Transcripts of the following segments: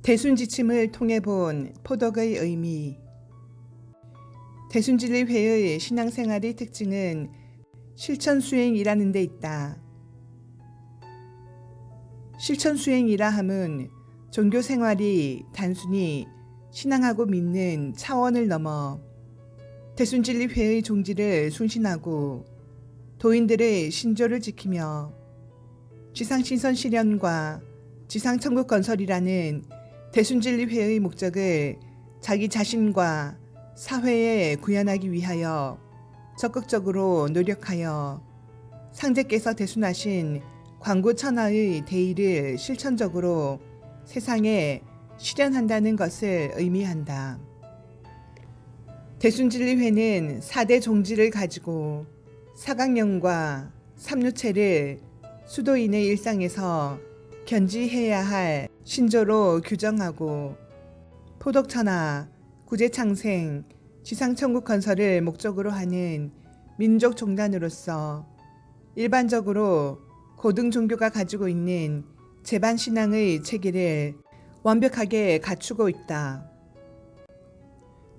대순지침을 통해 본 포덕의 의미. 대순진리회의 신앙생활의 특징은 실천수행이라는 데 있다. 실천수행이라 함은 종교생활이 단순히 신앙하고 믿는 차원을 넘어 대순진리회의 종지를 순신하고 도인들의 신조를 지키며 지상신선 실현과 지상천국 건설이라는 대순진리회의 목적을 자기 자신과 사회에 구현하기 위하여 적극적으로 노력하여 상제께서 대순하신 광구천하의 대의를 실천적으로 세상에 실현한다는 것을 의미한다. 대순진리회는 4대 종지를 가지고 사각령과 삼루체를 수도인의 일상에서 견지해야 할 신조로 규정하고 포덕천하, 구제창생, 지상천국 건설을 목적으로 하는 민족종단으로서 일반적으로 고등 종교가 가지고 있는 제반신앙의 체계를 완벽하게 갖추고 있다.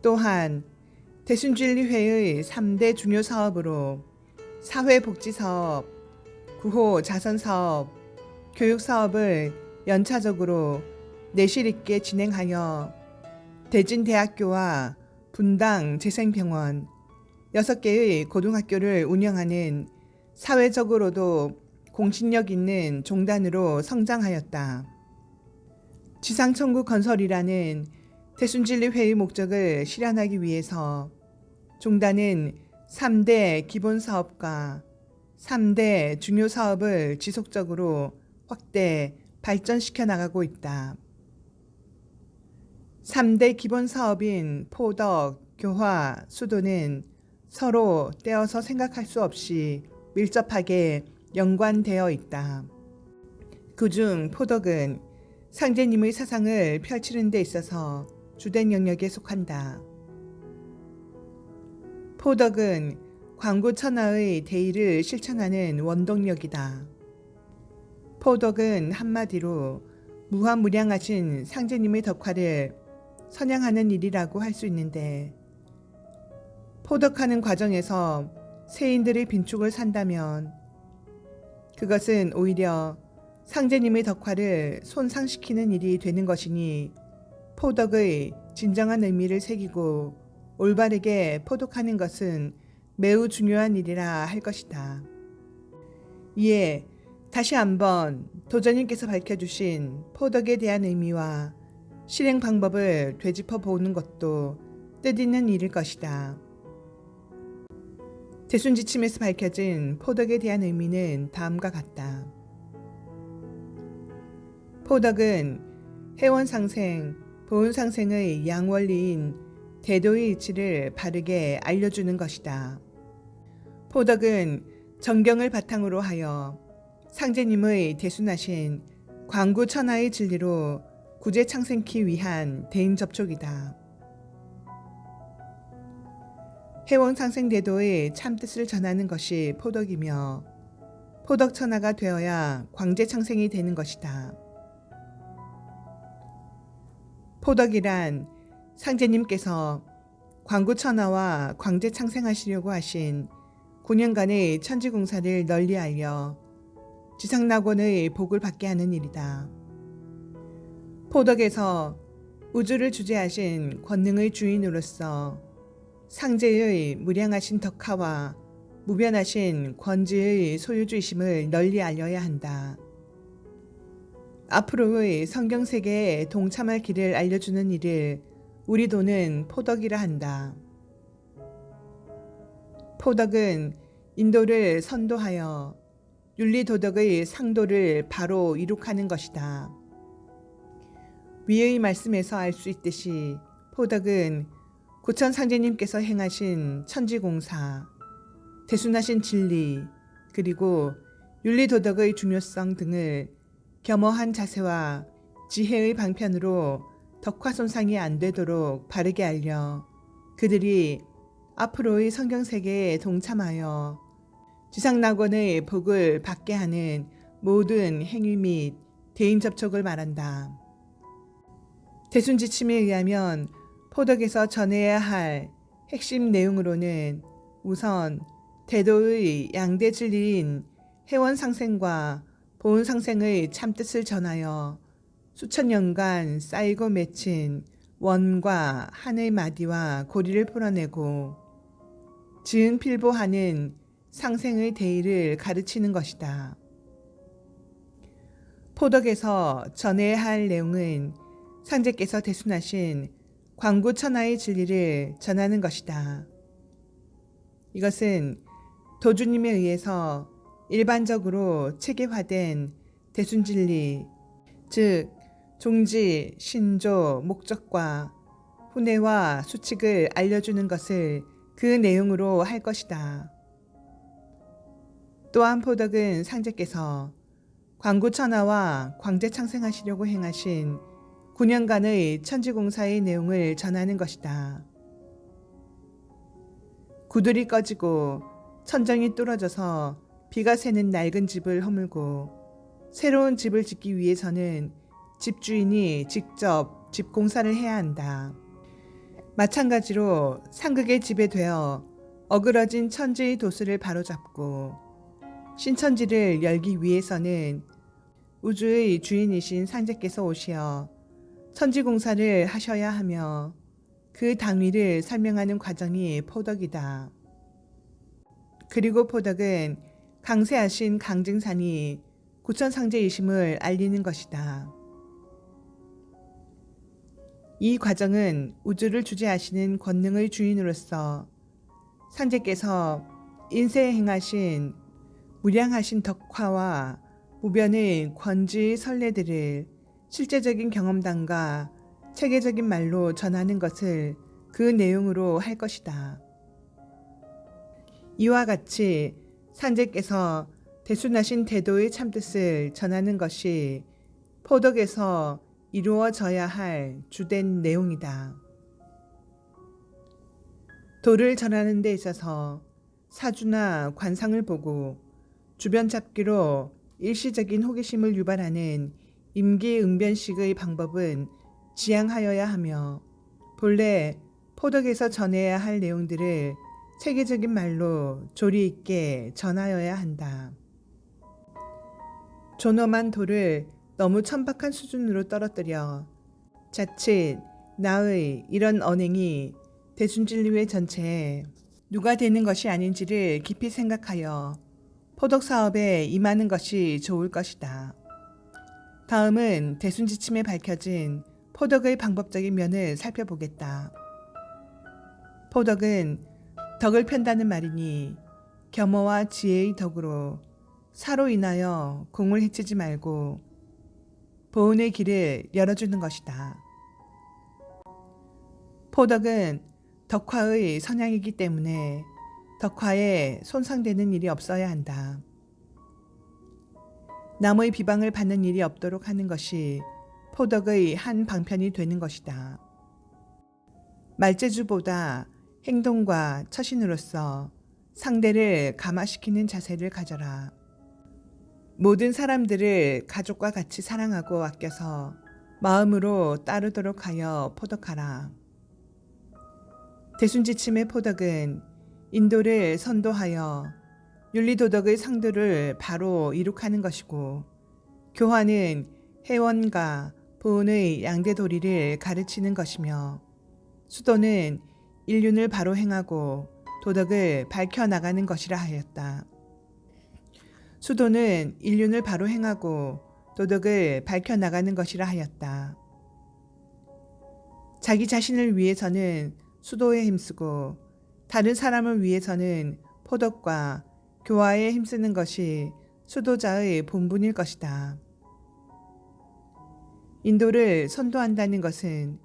또한 대순진리회의 3대 중요 사업으로 사회복지사업, 구호자선사업, 교육사업을 연차적으로 내실 있게 진행하여 대진대학교와 분당 재생병원 6개의 고등학교를 운영하는 사회적으로도 공신력 있는 종단으로 성장하였다. 지상천국 건설이라는 대순진리회의 목적을 실현하기 위해서 종단은 3대 기본사업과 3대 중요사업을 지속적으로 확대, 발전시켜 나가고 있다. 3대 기본사업인 포덕, 교화, 수도는 서로 떼어서 생각할 수 없이 밀접하게 연관되어 있다. 그중 포덕은 상제님의 사상을 펼치는 데 있어서 주된 영역에 속한다. 포덕은 광구천하의 대의를 실천하는 원동력이다. 포덕은 한마디로 무한무량하신 상제님의 덕화를 선양하는 일이라고 할 수 있는데, 포덕하는 과정에서 세인들의 빈축을 산다면 그것은 오히려 상제님의 덕화를 손상시키는 일이 되는 것이니 포덕의 진정한 의미를 새기고 올바르게 포덕하는 것은 매우 중요한 일이라 할 것이다. 이에 다시 한번 도전님께서 밝혀주신 포덕에 대한 의미와 실행 방법을 되짚어 보는 것도 뜻있는 일일 것이다. 대순지침에서 밝혀진 포덕에 대한 의미는 다음과 같다. 포덕은 해원상생, 보훈상생의 양원리인 대도의 이치를 바르게 알려주는 것이다. 포덕은 정경을 바탕으로 하여 상제님의 대순하신 광구천하의 진리로 구제창생키 위한 대인접촉이다. 해원상생대도의 참뜻을 전하는 것이 포덕이며 포덕천하가 되어야 광제창생이 되는 것이다. 포덕이란 상제님께서 광구천하와 광제창생하시려고 하신 9년간의 천지공사를 널리 알려 지상낙원의 복을 받게 하는 일이다. 포덕에서 우주를 주재하신 권능의 주인으로서 상제의 무량하신 덕화와 무변하신 권지의 소유주이심을 널리 알려야 한다. 앞으로의 성경세계에 동참할 길을 알려주는 일을 우리 도는 포덕이라 한다. 포덕은 인도를 선도하여 윤리도덕의 상도를 바로 이룩하는 것이다. 위의 말씀에서 알 수 있듯이 포덕은 구천상제님께서 행하신 천지공사, 대순하신 진리, 그리고 윤리도덕의 중요성 등을 겸허한 자세와 지혜의 방편으로 덕화 손상이 안 되도록 바르게 알려 그들이 앞으로의 성경세계에 동참하여 지상낙원의 복을 받게 하는 모든 행위 및 대인 접촉을 말한다. 대순지침에 의하면 포덕에서 전해야 할 핵심 내용으로는 우선 대도의 양대 진리인 해원상생과 보은상생의 참뜻을 전하여 수천 년간 쌓이고 맺힌 원과 한의 마디와 고리를 풀어내고 지은필보하는 상생의 대의를 가르치는 것이다. 포덕에서 전해야 할 내용은 상제께서 대순하신 광구천하의 진리를 전하는 것이다. 이것은 도주님에 의해서 일반적으로 체계화된 대순진리, 즉 종지, 신조, 목적과 훈회와 수칙을 알려주는 것을 그 내용으로 할 것이다. 또한 포덕은 상제께서 광구천하와 광제창생하시려고 행하신 9년간의 천지공사의 내용을 전하는 것이다. 구들이 꺼지고 천정이 뚫어져서 비가 새는 낡은 집을 허물고 새로운 집을 짓기 위해서는 집주인이 직접 집 공사를 해야 한다. 마찬가지로 상극의 집에 되어 어그러진 천지의 도수를 바로잡고 신천지를 열기 위해서는 우주의 주인이신 상제께서 오시어 천지공사를 하셔야 하며 그 당위를 설명하는 과정이 포덕이다. 그리고 포덕은 강세하신 강증산이 구천상제이심을 알리는 것이다. 이 과정은 우주를 주재하시는 권능의 주인으로서 상제께서 인세에 행하신 무량하신 덕화와 무변의 권지의 선례들을 실제적인 경험담과 체계적인 말로 전하는 것을 그 내용으로 할 것이다. 이와 같이 상제께서 대순하신 대도의 참뜻을 전하는 것이 포덕에서 이루어져야 할 주된 내용이다. 도를 전하는 데 있어서 사주나 관상을 보고 주변 잡기로 일시적인 호기심을 유발하는 임기응변식의 방법은 지양하여야 하며 본래 포덕에서 전해야 할 내용들을 체계적인 말로 조리 있게 전하여야 한다. 존엄한 도를 너무 천박한 수준으로 떨어뜨려 자칫 나의 이런 언행이 대순진리회 전체에 누가 되는 것이 아닌지를 깊이 생각하여 포덕 사업에 임하는 것이 좋을 것이다. 다음은 대순지침에 밝혀진 포덕의 방법적인 면을 살펴보겠다. 포덕은 덕을 편다는 말이니 겸허와 지혜의 덕으로 사로 인하여 공을 해치지 말고 보은의 길을 열어주는 것이다. 포덕은 덕화의 선양이기 때문에 덕화에 손상되는 일이 없어야 한다. 남의 비방을 받는 일이 없도록 하는 것이 포덕의 한 방편이 되는 것이다. 말재주보다 행동과 처신으로서 상대를 감화시키는 자세를 가져라. 모든 사람들을 가족과 같이 사랑하고 아껴서 마음으로 따르도록 하여 포덕하라. 대순지침의 포덕은 인도를 선도하여 윤리도덕의 상도를 바로 이룩하는 것이고 교화는 해원과 보은의 양대 도리를 가르치는 것이며 수도는 인륜을 바로 행하고 도덕을 밝혀나가는 것이라 하였다. 수도는 인륜을 바로 행하고 도덕을 밝혀나가는 것이라 하였다. 자기 자신을 위해서는 수도에 힘쓰고 다른 사람을 위해서는 포덕과 교화에 힘쓰는 것이 수도자의 본분일 것이다. 인도를 선도한다는 것은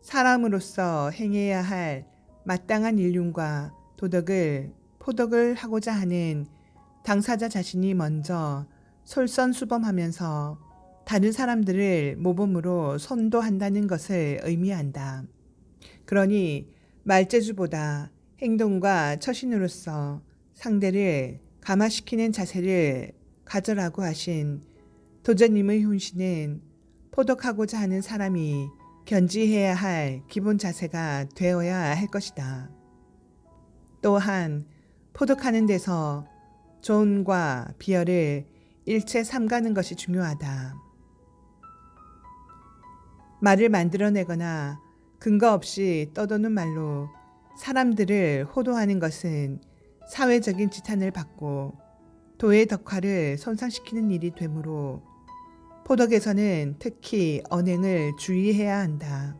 사람으로서 행해야 할 마땅한 인륜과 도덕을 포덕을 하고자 하는 당사자 자신이 먼저 솔선수범하면서 다른 사람들을 모범으로 선도한다는 것을 의미한다. 그러니 말재주보다 행동과 처신으로서 상대를 감화시키는 자세를 가져라고 하신 도전님의 훈시는 포덕하고자 하는 사람이 견지해야 할 기본 자세가 되어야 할 것이다. 또한 포독하는 데서 조언과 비열을 일체 삼가는 것이 중요하다. 말을 만들어내거나 근거 없이 떠도는 말로 사람들을 호도하는 것은 사회적인 지탄을 받고 도의 덕화를 손상시키는 일이 되므로 포덕에서는 특히 언행을 주의해야 한다.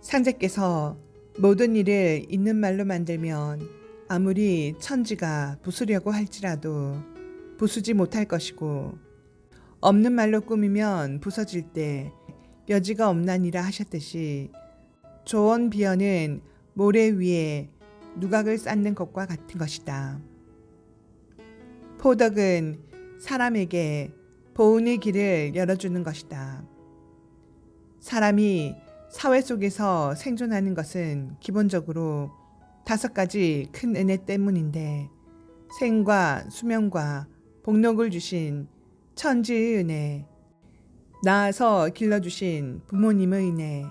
상제께서 모든 일을 있는 말로 만들면 아무리 천지가 부수려고 할지라도 부수지 못할 것이고 없는 말로 꾸미면 부서질 때 여지가 없나니라 하셨듯이 조언 비언은 모래 위에 누각을 쌓는 것과 같은 것이다. 포덕은 사람에게 보은의 길을 열어주는 것이다. 사람이 사회 속에서 생존하는 것은 기본적으로 5가지 큰 은혜 때문인데 생과 수명과 복록을 주신 천지의 은혜, 낳아서 길러주신 부모님의 은혜,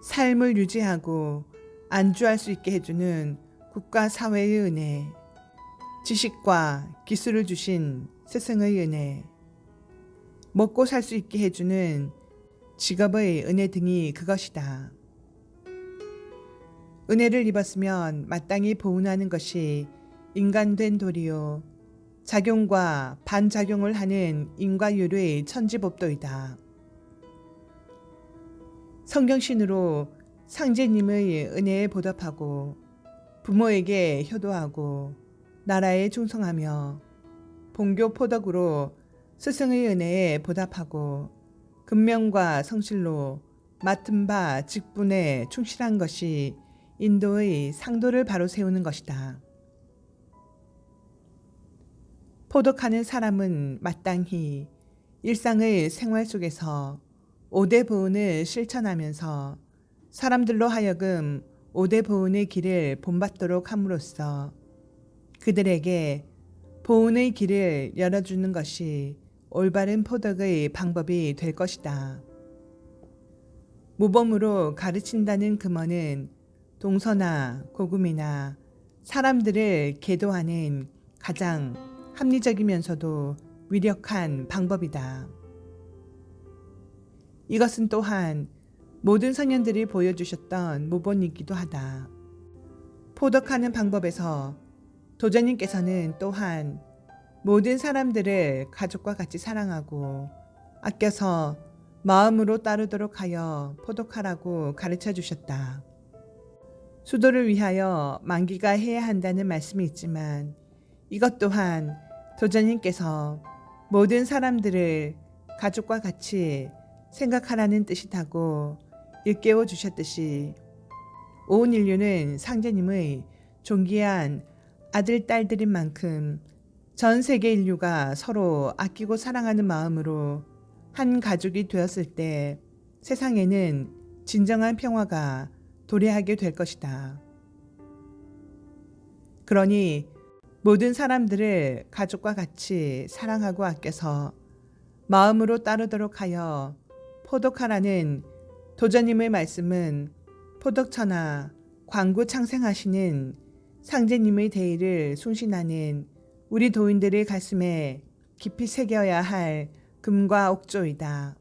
삶을 유지하고 안주할 수 있게 해주는 국가 사회의 은혜, 지식과 기술을 주신 스승의 은혜, 먹고 살 수 있게 해주는 직업의 은혜 등이 그것이다. 은혜를 입었으면 마땅히 보은하는 것이 인간된 도리요 작용과 반작용을 하는 인과율의 천지법도이다. 성경신으로 상제님의 은혜에 보답하고 부모에게 효도하고 나라에 충성하며 본교 포덕으로 스승의 은혜에 보답하고 근명과 성실로 맡은 바 직분에 충실한 것이 인도의 상도를 바로 세우는 것이다. 포독하는 사람은 마땅히 일상의 생활 속에서 5대 보은을 실천하면서 사람들로 하여금 5대 보은의 길을 본받도록 함으로써 그들에게 보은의 길을 열어주는 것이 올바른 포덕의 방법이 될 것이다. 모범으로 가르친다는 금어는 동서나 고금이나 사람들을 계도하는 가장 합리적이면서도 위력한 방법이다. 이것은 또한 모든 선현들이 보여주셨던 모본이기도 하다. 포덕하는 방법에서 도자님께서는 또한 모든 사람들을 가족과 같이 사랑하고 아껴서 마음으로 따르도록 하여 포독하라고 가르쳐 주셨다. 수도를 위하여 만기가 해야 한다는 말씀이 있지만 이것 또한 도자님께서 모든 사람들을 가족과 같이 생각하라는 뜻이라고 일깨워 주셨듯이 온 인류는 상제님의 존귀한 아들, 딸들인 만큼 전 세계 인류가 서로 아끼고 사랑하는 마음으로 한 가족이 되었을 때 세상에는 진정한 평화가 도래하게 될 것이다. 그러니 모든 사람들을 가족과 같이 사랑하고 아껴서 마음으로 따르도록 하여 포독하라는 도자님의 말씀은 포독처나 광구 창생하시는 상제님의 대의를 순신하는 우리 도인들의 가슴에 깊이 새겨야 할 금과 옥조이다.